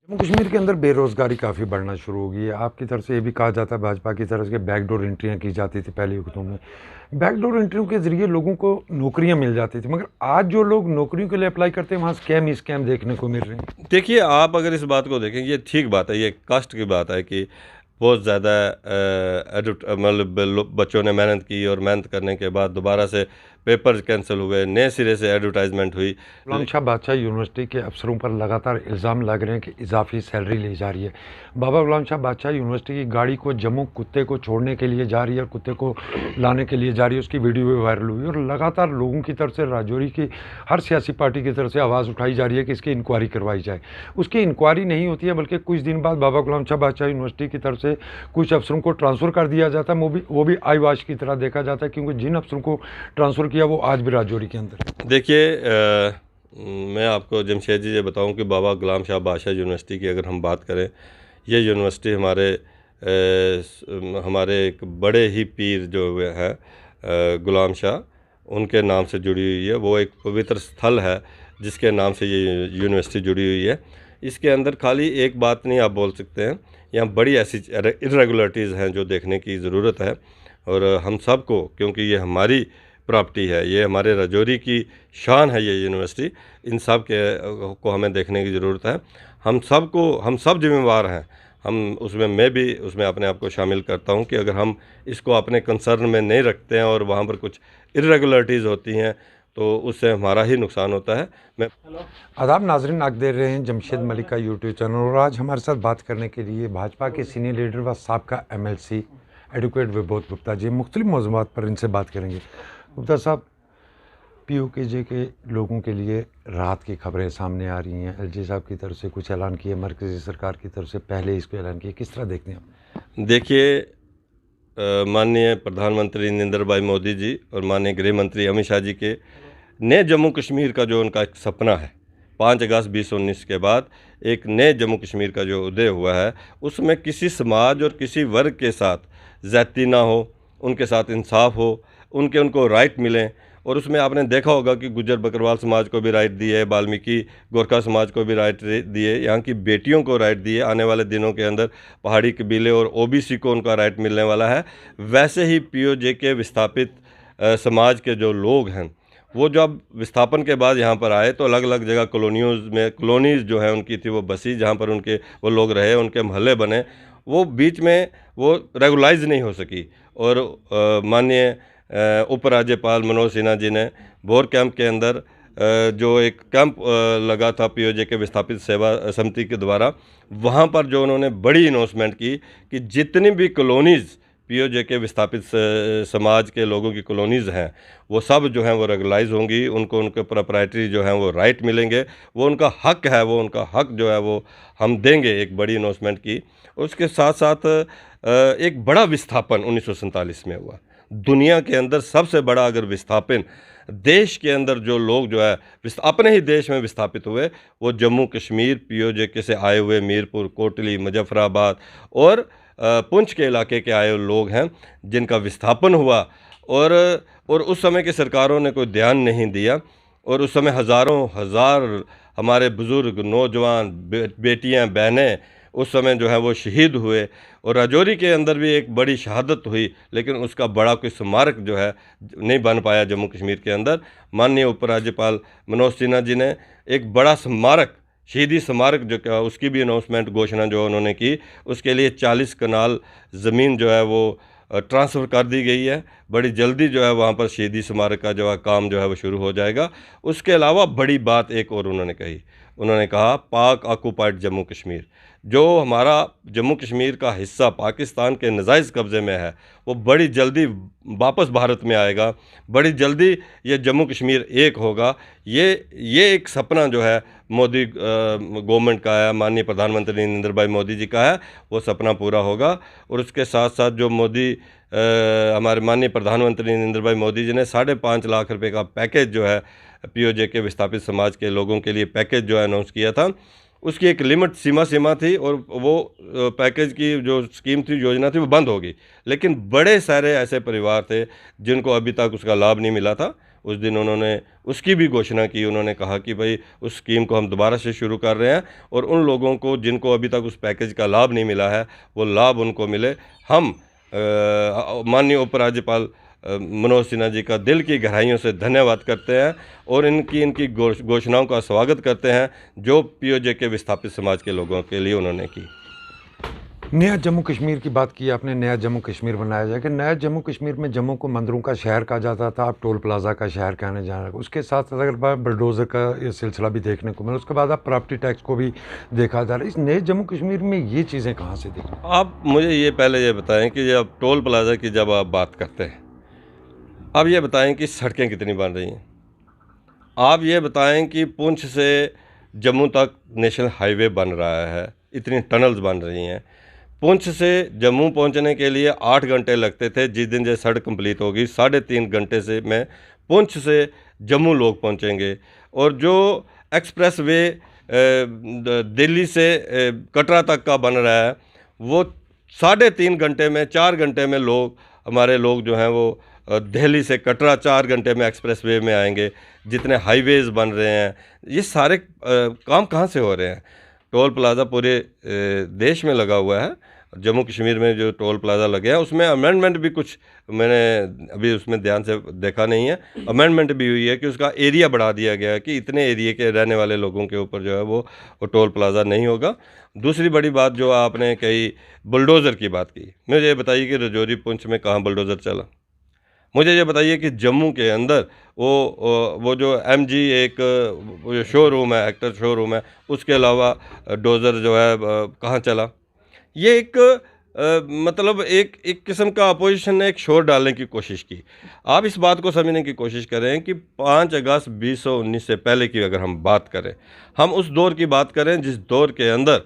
जम्मू कश्मीर के अंदर बेरोज़गारी काफ़ी बढ़ना शुरू हो गई है। आपकी तरफ से ये भी कहा जाता है भाजपा की तरफ से बैकडोर एंट्रियाँ की जाती थी पहले वक़्तों में। बैकडोर एंट्रियों के ज़रिए लोगों को नौकरियाँ मिल जाती थी, मगर आज जो लोग नौकरियों के लिए अप्लाई करते हैं, वहाँ स्कैम ही स्कैम देखने को मिल रहे हैं। देखिए, आप अगर इस बात को देखें, ये ठीक बात है, ये कास्ट की बात है कि बहुत ज़्यादा मतलब बच्चों ने मेहनत की और मेहनत करने के बाद दोबारा से पेपर्स कैंसिल हुए, नए सिरे से एडवर्टाइजमेंट हुई। गुलाम शाह बादशाह यूनिवर्सिटी के अफसरों पर लगातार इल्ज़ाम लग रहे हैं कि इजाफी सैलरी ली जा रही है। बाबा गुलाम शाह बादशाह यूनिवर्सिटी की गाड़ी को जम्मू कुत्ते को छोड़ने के लिए जा रही है और कुत्ते को लाने के लिए जा रही है, उसकी वीडियो भी वायरल हुई और लगातार लोगों की तरफ से राजौरी की हर सियासी पार्टी की तरफ से आवाज़ उठाई जा रही है कि इसकी इंक्वायरी करवाई जाए। उसकी इंक्वायरी नहीं होती है, बल्कि कुछ दिन बाद बाबा गुलाम शाह बादशाह यूनिवर्सिटी की तरफ से कुछ अफसरों को ट्रांसफ़र कर दिया जाता है। वो भी आईवाश की तरह देखा जाता है, क्योंकि जिन अफसरों को ट्रांसफ़र किया वो आज भी राजौरी के अंदर है। देखिए, मैं आपको जमशेद जी ये बताऊं कि बाबा गुलाम शाह बादशाह यूनिवर्सिटी की अगर हम बात करें, ये यूनिवर्सिटी हमारे एक बड़े ही पीर जो हुए हैं गुलाम शाह, उनके नाम से जुड़ी हुई है। वो एक पवित्र स्थल है जिसके नाम से ये यूनिवर्सिटी जुड़ी हुई है। इसके अंदर खाली एक बात नहीं आप बोल सकते हैं, यहाँ बड़ी ऐसी इरेगुलरिटीज़ हैं जो देखने की ज़रूरत है। और हम सब को, क्योंकि ये हमारी प्रॉपर्टी है, ये हमारे राजौरी की शान है, ये यूनिवर्सिटी, इन सब के को हमें देखने की ज़रूरत है। हम सब जिम्मेवार हैं। मैं भी उसमें अपने आप को शामिल करता हूं कि अगर हम इसको अपने कंसर्न में नहीं रखते हैं और वहां पर कुछ इरेगुलरिटीज़ होती हैं तो उससे हमारा ही नुकसान होता है। मैं आदाब नाजरीन, आग दे रहे हैं जमशेद मलिक का यूट्यूब चैनल और आज हमारे साथ बात करने के लिए भाजपा के सीनियर लीडर व साबका MLC एडवोकेट विबोध गुप्ता जी मुख्तलिफ मौज़ूआत पर इनसे बात करेंगे। गुप्ता साहब, POKJ के लोगों के लिए राहत की खबरें सामने आ रही हैं। LG साहब की तरफ से कुछ ऐलान किए, मरकज़ी सरकार की तरफ से पहले इसको ऐलान किए, किस तरह देखते हैं आप? देखिए, माननीय प्रधानमंत्री नरेंद्र भाई मोदी जी और माननीय गृह मंत्री अमित शाह जी के नए जम्मू कश्मीर का जो उनका एक सपना है, 5 अगस्त 2019 के बाद एक नए जम्मू कश्मीर का जो उदय हुआ है, उसमें किसी समाज और किसी वर्ग के साथ ज़्यादती ना हो, उनके साथ इंसाफ हो, उनको राइट मिलें। और उसमें आपने देखा होगा कि गुज्जर बकरवाल समाज को भी राइट दिए, वाल्मीकि गोरखा समाज को भी राइट दिए, यहाँ की बेटियों को राइट दिए। आने वाले दिनों के अंदर पहाड़ी कबीले और OBC को उनका राइट मिलने वाला है। वैसे ही POJ के विस्थापित समाज के जो लोग हैं, वो जब विस्थापन के बाद यहाँ पर आए तो अलग अलग जगह कॉलोनीज़ जो है उनकी थी, वो बसी, जहाँ पर वो लोग रहे, उनके मोहल्ले बने, वो बीच में वो रेगुलाइज नहीं हो सकी। और माननीय उपराज्यपाल मनोज सिन्हा जी ने भोर कैंप के अंदर जो एक कैंप लगा था POJ के विस्थापित सेवा समिति के द्वारा, वहाँ पर जो उन्होंने बड़ी अनाउंसमेंट की कि जितनी भी कॉलोनीज़ POJ के विस्थापित समाज के लोगों की कॉलोनीज़ हैं, वो सब जो हैं वो रेगुलाइज होंगी, उनके प्रोप्राइटरी जो हैं वो राइट मिलेंगे, वो उनका हक है, वो उनका हक जो है वो हम देंगे। एक बड़ी अनाउंसमेंट की। उसके साथ साथ एक बड़ा विस्थापन 1947 में हुआ। दुनिया के अंदर सबसे बड़ा अगर विस्थापन देश के अंदर जो लोग जो है अपने ही देश में विस्थापित हुए, वो जम्मू कश्मीर POJ के से आए हुए मीरपुर, कोटली, मुजफ्फराबाद और पुंछ के इलाके के आए लोग हैं, जिनका विस्थापन हुआ। और उस समय की सरकारों ने कोई ध्यान नहीं दिया और उस समय हज़ारों हज़ार हमारे बुज़ुर्ग, नौजवान, बेटियां, बहनें उस समय जो है वो शहीद हुए। और राजौरी के अंदर भी एक बड़ी शहादत हुई, लेकिन उसका बड़ा कोई स्मारक जो है नहीं बन पाया जम्मू कश्मीर के अंदर। माननीय उपराज्यपाल मनोज सिन्हा जी ने एक बड़ा स्मारक, शहीदी स्मारक जो क्या, उसकी भी अनाउंसमेंट, घोषणा जो उन्होंने की, उसके लिए 40 कनाल ज़मीन जो है वो ट्रांसफ़र कर दी गई है। बड़ी जल्दी जो है वहाँ पर शहीदी स्मारक का जो है काम जो है वो शुरू हो जाएगा। उसके अलावा बड़ी बात एक और उन्होंने कही, उन्होंने कहा पाक ऑक्यूपाइड जम्मू कश्मीर, जो हमारा जम्मू कश्मीर का हिस्सा पाकिस्तान के नाजायज़ कब्ज़े में है, वो बड़ी जल्दी वापस भारत में आएगा। बड़ी जल्दी ये जम्मू कश्मीर एक होगा। ये एक सपना जो है मोदी गवर्नमेंट का है, माननीय प्रधानमंत्री नरेंद्र भाई मोदी जी का है, वो सपना पूरा होगा। और उसके साथ साथ जो हमारे माननीय प्रधानमंत्री नरेंद्र भाई मोदी जी ने 5.5 लाख रुपए का पैकेज जो है POJ के विस्थापित समाज के लोगों के लिए पैकेज जो है अनाउंस किया था, उसकी एक लिमिट सीमा थी और वो पैकेज की जो स्कीम थी, योजना थी, वो बंद होगी। लेकिन बड़े सारे ऐसे परिवार थे जिनको अभी तक उसका लाभ नहीं मिला था। उस दिन उन्होंने उसकी भी घोषणा की। उन्होंने कहा कि भाई उस स्कीम को हम दोबारा से शुरू कर रहे हैं और उन लोगों को जिनको अभी तक उस पैकेज का लाभ नहीं मिला है वो लाभ उनको मिले। हम माननीय उपराज्यपाल मनोज सिन्हा जी का दिल की गहराइयों से धन्यवाद करते हैं और इनकी घोषणाओं का स्वागत करते हैं जो पीओजे के विस्थापित समाज के लोगों के लिए उन्होंने की। नया जम्मू कश्मीर की बात की आपने, नया जम्मू कश्मीर बनाया जाएगा। नया जम्मू कश्मीर में जम्मू को मंदिरों का शहर कहा जाता था, अब टोल प्लाजा का शहर कहने जा रहा है। उसके साथ अगर बुलडोज़र का ये सिलसिला भी देखने को मिला, उसके बाद अब प्रॉपर्टी टैक्स को भी देखा जा रहा है। इस नए जम्मू कश्मीर में ये चीज़ें कहाँ से देखी? आप मुझे ये पहले ये बताएं कि जब टोल प्लाजा की जब आप बात करते हैं, आप ये बताएं कि सड़कें कितनी बन रही हैं। आप ये बताएं कि पुंछ से जम्मू तक नेशनल हाईवे बन रहा है, इतनी टनल्स बन रही हैं। पुंछ से जम्मू पहुंचने के लिए 8 घंटे लगते थे, जिस दिन ये सड़क कंप्लीट होगी 3.5 घंटे से में पुंछ से जम्मू लोग पहुंचेंगे। और जो एक्सप्रेस वे दिल्ली से कटरा तक का बन रहा है वो 3.5 घंटे में 4 घंटे में हमारे लोग जो हैं वो दिल्ली से कटरा 4 घंटे में एक्सप्रेस वे में आएंगे। जितने हाईवेज़ बन रहे हैं ये सारे काम कहाँ से हो रहे हैं? टोल प्लाज़ा पूरे देश में लगा हुआ है। जम्मू कश्मीर में जो टोल प्लाज़ा लगे हैं उसमें अमेंडमेंट भी कुछ मैंने अभी उसमें ध्यान से देखा नहीं है। अमेंडमेंट भी हुई है कि उसका एरिया बढ़ा दिया गया है कि इतने एरिया के रहने वाले लोगों के ऊपर जो है वो टोल प्लाज़ा नहीं होगा। दूसरी बड़ी बात जो आपने कही, बुलडोज़र की बात की, मुझे ये बताइए कि रजौरी पुंछ में कहाँ बुलडोज़र चला? मुझे ये बताइए कि जम्मू के अंदर वो जो MG एक वो शोरूम है, एक्टर शोरूम है, उसके अलावा डोज़र जो है कहाँ चला? ये एक मतलब एक किस्म का अपोजिशन ने एक शोर डालने की कोशिश की। आप इस बात को समझने की कोशिश करें कि 5 अगस्त 2019 से पहले की अगर हम बात करें, हम उस दौर की बात करें जिस दौर के अंदर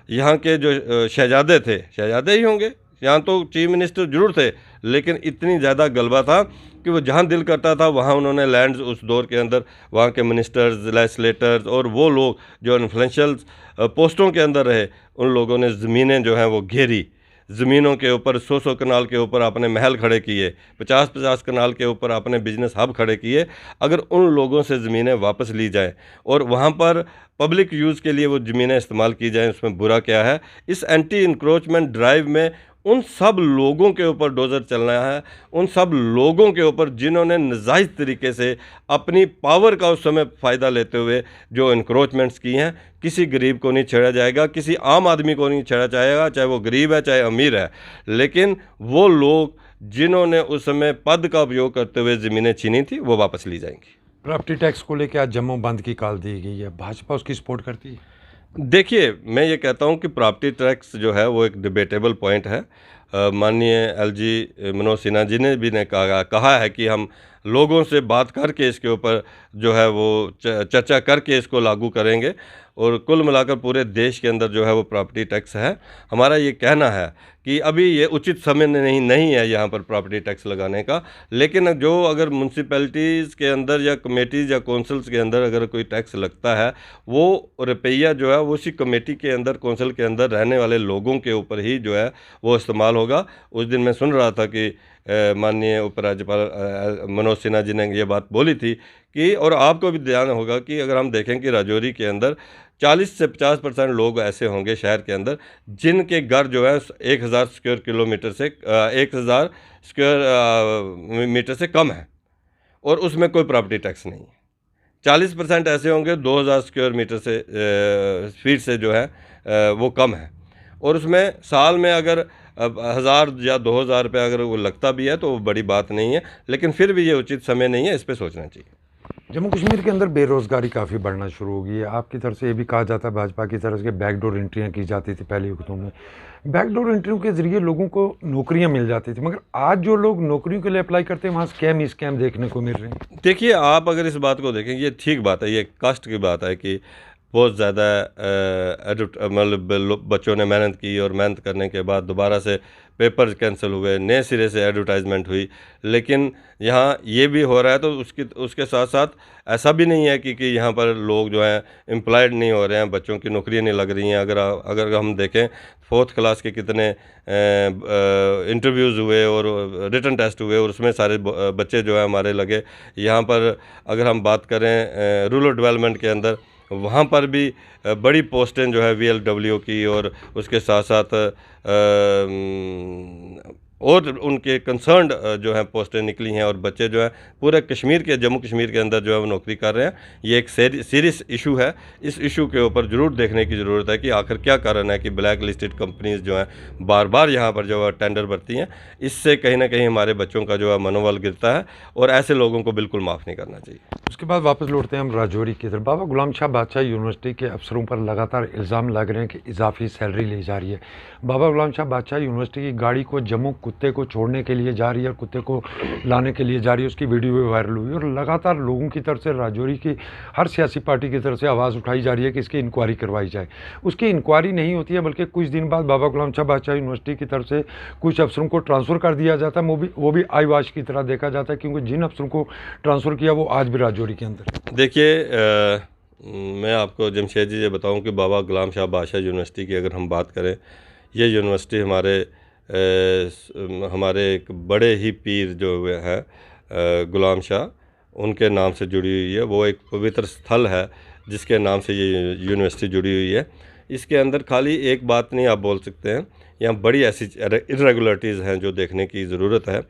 यहाँ के जो शहजादे थे, शहजादे ही होंगे, यहाँ तो चीफ मिनिस्टर जरूर थे, लेकिन इतनी ज़्यादा गलबा था कि वो जहाँ दिल करता था वहाँ उन्होंने लैंड्स उस दौर के अंदर वहाँ के मिनिस्टर्स, लेजिस्लेटर्स और वो लोग जो इन्फ्लुएंशियल पोस्टों के अंदर रहे, उन लोगों ने ज़मीनें जो हैं वो घेरी। ज़मीनों के ऊपर 100 कनाल के ऊपर आपने महल खड़े किए, 50 कनाल के ऊपर आपने बिजनेस हब खड़े किए। अगर उन लोगों से ज़मीनें वापस ली जाएं और वहाँ पर पब्लिक यूज़ के लिए वो ज़मीनें इस्तेमाल की जाएं, उसमें बुरा क्या है? इस एंटी इंक्रोचमेंट ड्राइव में उन सब लोगों के ऊपर डोज़र चलना है, उन सब लोगों के ऊपर जिन्होंने नाजायज़ तरीके से अपनी पावर का उस समय फ़ायदा लेते हुए जो इंक्रोचमेंट्स की हैं। किसी गरीब को नहीं छेड़ा जाएगा, किसी आम आदमी को नहीं छेड़ा जाएगा, चाहे वो गरीब है चाहे अमीर है, लेकिन वो लोग जिन्होंने उस समय पद का उपयोग करते हुए ज़मीनें छीनी थी वो वापस ली जाएंगी। प्रॉपर्टी टैक्स को लेकर आज जम्मू बंद की कॉल दी गई है, भाजपा उसकी सपोर्ट करती है? देखिए, मैं ये कहता हूँ कि प्रॉपर्टी टैक्स जो है वो एक डिबेटेबल पॉइंट है। माननीय LG मनोज सिन्हा जी ने भी कहा है कि हम लोगों से बात करके इसके ऊपर जो है वो चर्चा करके इसको लागू करेंगे और कुल मिलाकर पूरे देश के अंदर जो है वो प्रॉपर्टी टैक्स है। हमारा ये कहना है कि अभी ये उचित समय नहीं है यहाँ पर प्रॉपर्टी टैक्स लगाने का, लेकिन जो अगर म्यूनसिपैलिटीज़ के अंदर या कमेटीज़ या कौंसल्स के अंदर अगर कोई टैक्स लगता है, वो रुपया जो है वो उसी कमेटी के अंदर, कौंसल के अंदर रहने वाले लोगों के ऊपर ही जो है वो इस्तेमाल होगा। उस दिन मैं सुन रहा था कि माननीय उपराज्यपाल मनोज सिन्हा जी ने ये बात बोली थी कि, और आपको भी ध्यान होगा कि अगर हम देखें कि राजौरी के अंदर 40 से 50% लोग ऐसे होंगे शहर के अंदर जिनके घर जो है 1000 स्क्वायर किलोमीटर से 1000 स्क्वायर मीटर से कम है और उसमें कोई प्रॉपर्टी टैक्स नहीं है। 40% ऐसे होंगे 2000 स्क्वायर मीटर से फीट से जो है वो कम है और उसमें साल में अगर 1000 या 2000 रुपये अगर वो लगता भी है तो वो बड़ी बात नहीं है, लेकिन फिर भी ये उचित समय नहीं है, इस पर सोचना चाहिए। जम्मू कश्मीर के अंदर बेरोज़गारी काफ़ी बढ़ना शुरू हो गई है। आपकी तरफ से ये भी कहा जाता है, भाजपा की तरफ से बैकडोर एंट्रियाँ की जाती थी पहले वक्तों में, बैकडोर एंट्रियों के ज़रिए लोगों को नौकरियां मिल जाती थी, मगर आज जो लोग नौकरियों के लिए अप्लाई करते हैं वहाँ स्कैम देखने को मिल रहे हैं। देखिए, आप अगर इस बात को देखें, ये ठीक बात है, ये कष्ट की बात है कि बहुत ज़्यादा मतलब बच्चों ने मेहनत की और मेहनत करने के बाद दोबारा से पेपर्स कैंसिल हुए, नए सिरे से एडवर्टाइजमेंट हुई। लेकिन यहाँ ये भी हो रहा है तो उसके साथ साथ ऐसा भी नहीं है कि यहाँ पर लोग जो हैं एम्प्लॉयड नहीं हो रहे हैं, बच्चों की नौकरियाँ नहीं लग रही हैं। अगर हम देखें 4th क्लास के कितने इंटरव्यूज़ हुए और रिटन टेस्ट हुए और उसमें सारे बच्चे जो है हमारे लगे। यहाँ पर अगर हम बात करें रूरल डेवलपमेंट के अंदर, वहाँ पर भी बड़ी पोस्टें जो है VLW की और उसके साथ साथ और उनके कंसर्न्ड जो है पोस्टें निकली हैं और बच्चे जो है पूरे कश्मीर के जम्मू कश्मीर के अंदर जो है वो नौकरी कर रहे हैं। ये एक सीरियस इशू है। इस इशू के ऊपर ज़रूर देखने की ज़रूरत है कि आखिर क्या कारण है कि ब्लैक लिस्टेड कंपनीज़ जो हैं बार बार यहाँ पर जो है टेंडर भरती हैं। इससे कहीं ना कहीं हमारे बच्चों का जो है मनोबल गिरता है और ऐसे लोगों को बिल्कुल माफ़ नहीं करना चाहिए। उसके बाद वापस लौटते हैं हम राजौरी की तरफ। बाबा गुलाम शाह बादशाह यूनिवर्सिटी के अफसरों पर लगातार इल्ज़ाम लग रहे हैं कि इजाफी सैलरी ली जा रही है। बाबा गुलाम शाह बादशाह यूनिवर्सिटी की गाड़ी को जम्मू कुत्ते को छोड़ने के लिए जा रही है और कुत्ते को लाने के लिए जा रही है, उसकी वीडियो भी वायरल हुई और लगातार लोगों की तरफ से राजौरी की हर सियासी पार्टी की तरफ से आवाज़ उठाई जा रही है कि इसकी इंक्वायरी करवाई जाए। उसकी इंक्वायरी नहीं होती है, बल्कि कुछ दिन बाद बाबा गुलाम शाह बादशाह यूनिवर्सिटी की तरफ से कुछ अफसरों को ट्रांसफ़र कर दिया जाता है। वो भी आई वाश की तरह देखा जाता है, क्योंकि जिन अफसरों को ट्रांसफ़र किया वो आज भी राजौरी के अंदर है। देखिए, मैं आपको जमशेद जी ये बताऊं कि बाबा गुलाम शाह बादशाह यूनिवर्सिटी की अगर हम बात करें, ये यूनिवर्सिटी हमारे एक बड़े ही पीर जो हुए हैं गुलाम शाह, उनके नाम से जुड़ी हुई है। वो एक पवित्र स्थल है जिसके नाम से ये यूनिवर्सिटी जुड़ी हुई है। इसके अंदर खाली एक बात नहीं आप बोल सकते हैं, यहाँ बड़ी ऐसी इरेगुलरिटीज़ हैं जो देखने की ज़रूरत है।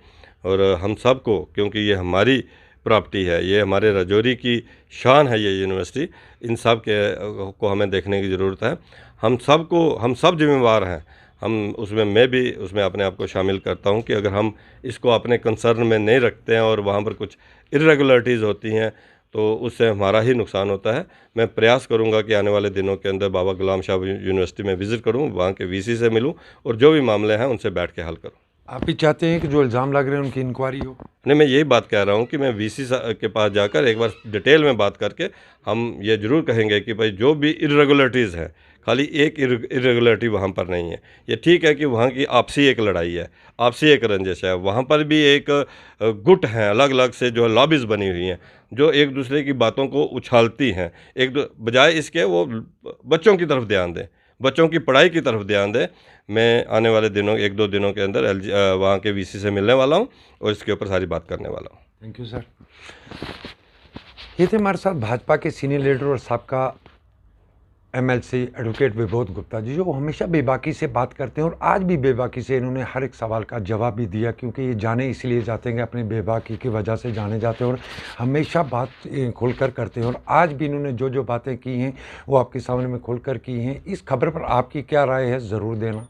और हम सब को, क्योंकि ये हमारी प्रॉपर्टी है, ये हमारे राजौरी की शान है ये यूनिवर्सिटी, इन सब को हमें देखने की ज़रूरत है। हम सब जिम्मेवार हैं। मैं भी उसमें अपने आप को शामिल करता हूं कि अगर हम इसको अपने कंसर्न में नहीं रखते हैं और वहां पर कुछ इरेगुलरिटीज़ होती हैं तो उससे हमारा ही नुकसान होता है। मैं प्रयास करूंगा कि आने वाले दिनों के अंदर बाबा गुलाम शाह यूनिवर्सिटी में विज़िट करूं, वहाँ के VC से मिलूं और जो भी मामले हैं उनसे बैठ के हल करूं। आप भी चाहते हैं कि जो इल्ज़ाम लग रहे हैं उनकी इंक्वायरी हो? नहीं, मैं यही बात कह रहा हूँ कि मैं VC के पास जाकर एक बार डिटेल में बात करके हम ये ज़रूर कहेंगे कि भाई जो भी इरेगुलरिटीज़ हैं, खाली एक इरेगुलरिटी वहाँ पर नहीं है। ये ठीक है कि वहाँ की आपसी एक लड़ाई है, आपसी एक रंजिश है, वहाँ पर भी एक गुट हैं अलग अलग से जो लॉबीज़ बनी हुई हैं जो एक दूसरे की बातों को उछालती हैं। बजाय इसके वो बच्चों की तरफ ध्यान दें, बच्चों की पढ़ाई की तरफ ध्यान दें। मैं आने वाले दिनों 1-2 दिनों के अंदर वहाँ के VC से मिलने वाला हूँ और इसके ऊपर सारी बात करने वाला हूँ। Thank you sir. ये थे हमारे साथ भाजपा के सीनियर लीडर और साबका MLC एडवोकेट विबोध गुप्ता जी, जो हमेशा बेबाकी से बात करते हैं और आज भी बेबाकी से इन्होंने हर एक सवाल का जवाब भी दिया, क्योंकि ये जाने इसलिए जाते हैं कि अपनी बेबाकी की वजह से जाने जाते हैं और हमेशा बात खुलकर करते हैं। और आज भी इन्होंने जो जो बातें की हैं वो आपके सामने में खुलकर की हैं। इस खबर पर आपकी क्या राय है, ज़रूर देना।